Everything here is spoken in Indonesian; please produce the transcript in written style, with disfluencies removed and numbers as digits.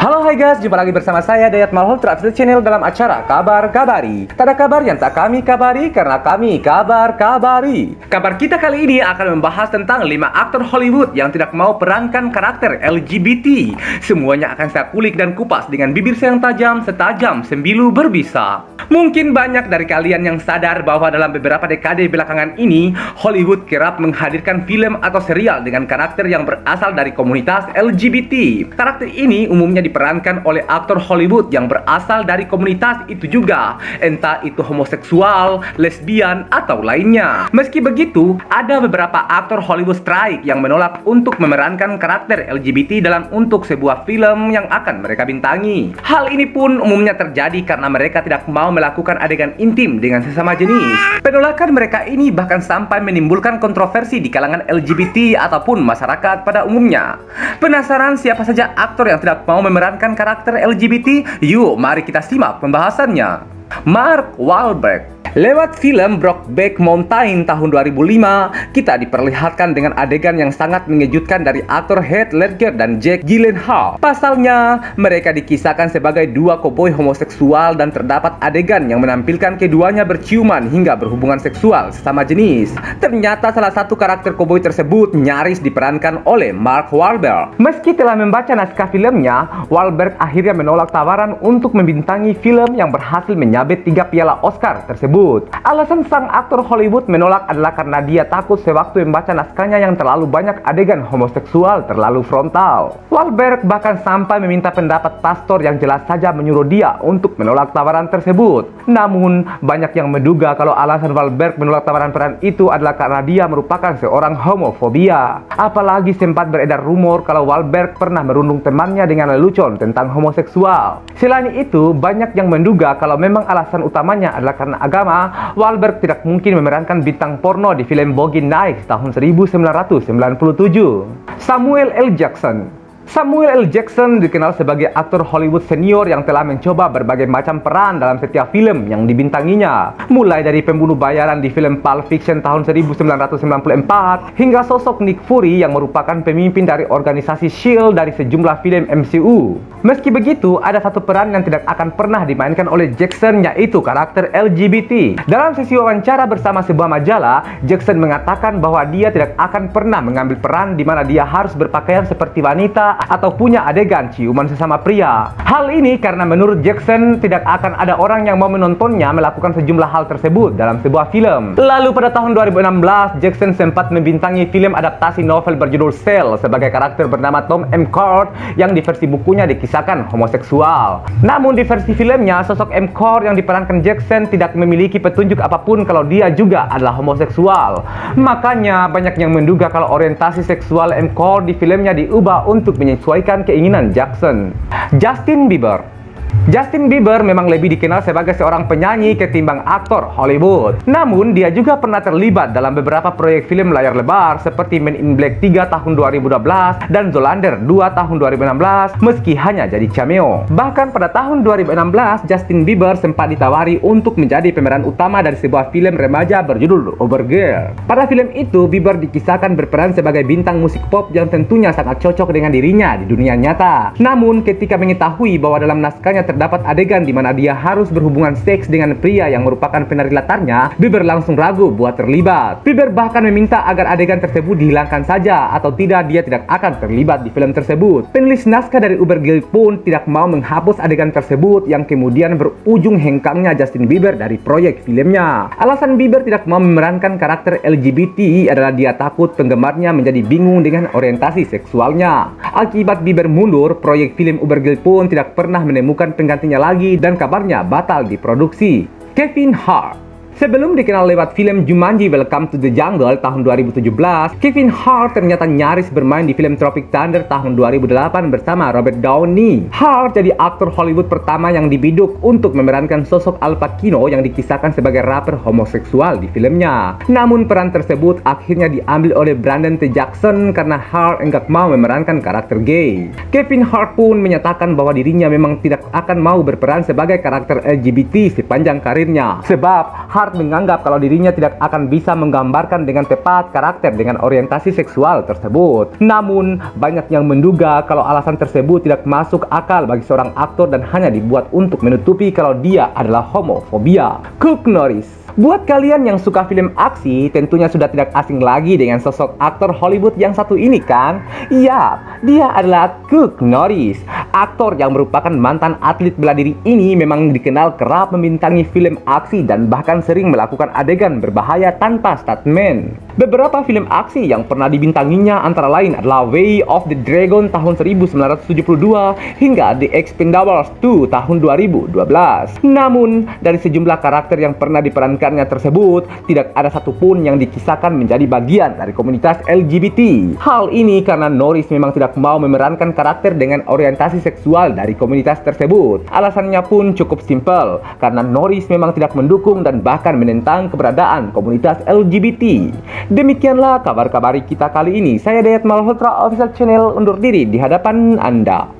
Halo hai guys, jumpa lagi bersama saya Dayat Malhol Travel Channel dalam acara Kabar Kabari. Tak ada kabar yang tak kami kabari karena kami kabar kabari. Kabar kita kali ini akan membahas tentang 5 aktor Hollywood yang tidak mau perankan karakter LGBT. Semuanya akan saya kulik dan kupas dengan bibir saya yang tajam setajam sembilu berbisa. Mungkin banyak dari kalian yang sadar bahwa dalam beberapa dekade belakangan ini Hollywood kerap menghadirkan film atau serial dengan karakter yang berasal dari komunitas LGBT. Karakter ini umumnya diperankan oleh aktor Hollywood yang berasal dari komunitas itu juga, entah itu homoseksual, lesbian, atau lainnya. Meski begitu, ada beberapa aktor Hollywood strike yang menolak untuk memerankan karakter LGBT dalam untuk sebuah film yang akan mereka bintangi. Hal ini pun umumnya terjadi karena mereka tidak mau melakukan adegan intim dengan sesama jenis. Penolakan mereka ini bahkan sampai menimbulkan kontroversi di kalangan LGBT ataupun masyarakat pada umumnya. Penasaran siapa saja aktor yang tidak mau memerankan karakter LGBT? Yuk, mari kita simak pembahasannya. Mark Wahlberg. Lewat film Brokeback Mountain tahun 2005, kita diperlihatkan dengan adegan yang sangat mengejutkan dari aktor Heath Ledger dan Jake Gyllenhaal. Pasalnya, mereka dikisahkan sebagai dua koboi homoseksual dan terdapat adegan yang menampilkan keduanya berciuman hingga berhubungan seksual sesama jenis. Ternyata salah satu karakter koboi tersebut nyaris diperankan oleh Mark Wahlberg. Meski telah membaca naskah filmnya, Wahlberg akhirnya menolak tawaran untuk membintangi film yang berhasil menyabet 3 piala Oscar tersebut. Alasan sang aktor Hollywood menolak adalah karena dia takut sewaktu membaca naskahnya yang terlalu banyak adegan homoseksual terlalu frontal. Wahlberg bahkan sampai meminta pendapat pastor yang jelas saja menyuruh dia untuk menolak tawaran tersebut. Namun, banyak yang menduga kalau alasan Wahlberg menolak tawaran peran itu adalah karena dia merupakan seorang homofobia. Apalagi sempat beredar rumor kalau Wahlberg pernah merundung temannya dengan lelucon tentang homoseksual. Selain itu, banyak yang menduga kalau memang alasan utamanya adalah karena agama. Wahlberg tidak mungkin memerankan bintang porno di film Boogie Nights tahun 1997. Samuel L. Jackson. Samuel L. Jackson dikenal sebagai aktor Hollywood senior yang telah mencoba berbagai macam peran dalam setiap film yang dibintanginya. Mulai dari pembunuh bayaran di film Pulp Fiction tahun 1994 hingga sosok Nick Fury yang merupakan pemimpin dari organisasi S.H.I.E.L.D. dari sejumlah film MCU. Meski begitu, ada satu peran yang tidak akan pernah dimainkan oleh Jackson, yaitu karakter LGBT. Dalam sesi wawancara bersama sebuah majalah, Jackson mengatakan bahwa dia tidak akan pernah mengambil peran di mana dia harus berpakaian seperti wanita atau punya adegan ciuman sesama pria. Hal ini karena menurut Jackson tidak akan ada orang yang mau menontonnya melakukan sejumlah hal tersebut dalam sebuah film. Lalu pada tahun 2016, Jackson sempat membintangi film adaptasi novel berjudul Cell sebagai karakter bernama Tom M. Cord yang di versi bukunya dikisahkan homoseksual. Namun di versi filmnya, sosok M. Cord yang diperankan Jackson tidak memiliki petunjuk apapun kalau dia juga adalah homoseksual. Makanya banyak yang menduga kalau orientasi seksual M. Cord di filmnya diubah untuk menyesuaikan keinginan Jackson. Justin Bieber. Justin Bieber memang lebih dikenal sebagai seorang penyanyi ketimbang aktor Hollywood. Namun, dia juga pernah terlibat dalam beberapa proyek film layar lebar seperti Men in Black 3 tahun 2012 dan Zoolander 2 tahun 2016 meski hanya jadi cameo. Bahkan pada tahun 2016, Justin Bieber sempat ditawari untuk menjadi pemeran utama dari sebuah film remaja berjudul Overgirl. Pada film itu, Bieber dikisahkan berperan sebagai bintang musik pop yang tentunya sangat cocok dengan dirinya di dunia nyata. Namun, ketika mengetahui bahwa dalam naskahnya terdapat adegan di mana dia harus berhubungan seks dengan pria yang merupakan penari latarnya, Bieber langsung ragu buat terlibat. Bieber bahkan meminta agar adegan tersebut dihilangkan saja atau tidak dia tidak akan terlibat di film tersebut. Penulis naskah dari Overgirl pun tidak mau menghapus adegan tersebut yang kemudian berujung hengkangnya Justin Bieber dari proyek filmnya. Alasan Bieber tidak mau memerankan karakter LGBT adalah dia takut penggemarnya menjadi bingung dengan orientasi seksualnya. Akibat Bieber mundur, proyek film Overgirl pun tidak pernah menemukan penggantinya lagi dan kabarnya batal diproduksi. Kevin Hart. Sebelum dikenal lewat film Jumanji Welcome to the Jungle tahun 2017, Kevin Hart ternyata nyaris bermain di film Tropic Thunder tahun 2008 bersama Robert Downey. Hart jadi aktor Hollywood pertama yang dibiduk untuk memerankan sosok Al Pacino yang dikisahkan sebagai rapper homoseksual di filmnya. Namun peran tersebut akhirnya diambil oleh Brandon T. Jackson karena Hart enggak mau memerankan karakter gay. Kevin Hart pun menyatakan bahwa dirinya memang tidak akan mau berperan sebagai karakter LGBT sepanjang karirnya. Sebab Hart menganggap kalau dirinya tidak akan bisa menggambarkan dengan tepat karakter dengan orientasi seksual tersebut. Namun, banyak yang menduga kalau alasan tersebut tidak masuk akal bagi seorang aktor dan hanya dibuat untuk menutupi kalau dia adalah homofobia. Chuck Norris. Buat kalian yang suka film aksi, tentunya sudah tidak asing lagi dengan sosok aktor Hollywood yang satu ini kan? Ya, dia adalah Chuck Norris. Aktor yang merupakan mantan atlet bela diri ini memang dikenal kerap membintangi film aksi dan bahkan sering melakukan adegan berbahaya tanpa stuntman. Beberapa film aksi yang pernah dibintanginya antara lain adalah Way of the Dragon tahun 1972 hingga The Expendables 2 tahun 2012. Namun, dari sejumlah karakter yang pernah diperankannya tersebut, tidak ada satupun yang dikisahkan menjadi bagian dari komunitas LGBT. Hal ini karena Norris memang tidak mau memerankan karakter dengan orientasi seksual dari komunitas tersebut. Alasannya pun cukup simpel, karena Norris memang tidak mendukung dan bahkan menentang keberadaan komunitas LGBT. Demikianlah kabar-kabari kita kali ini. Saya Dayat Malhotra Official Channel undur diri di hadapan Anda.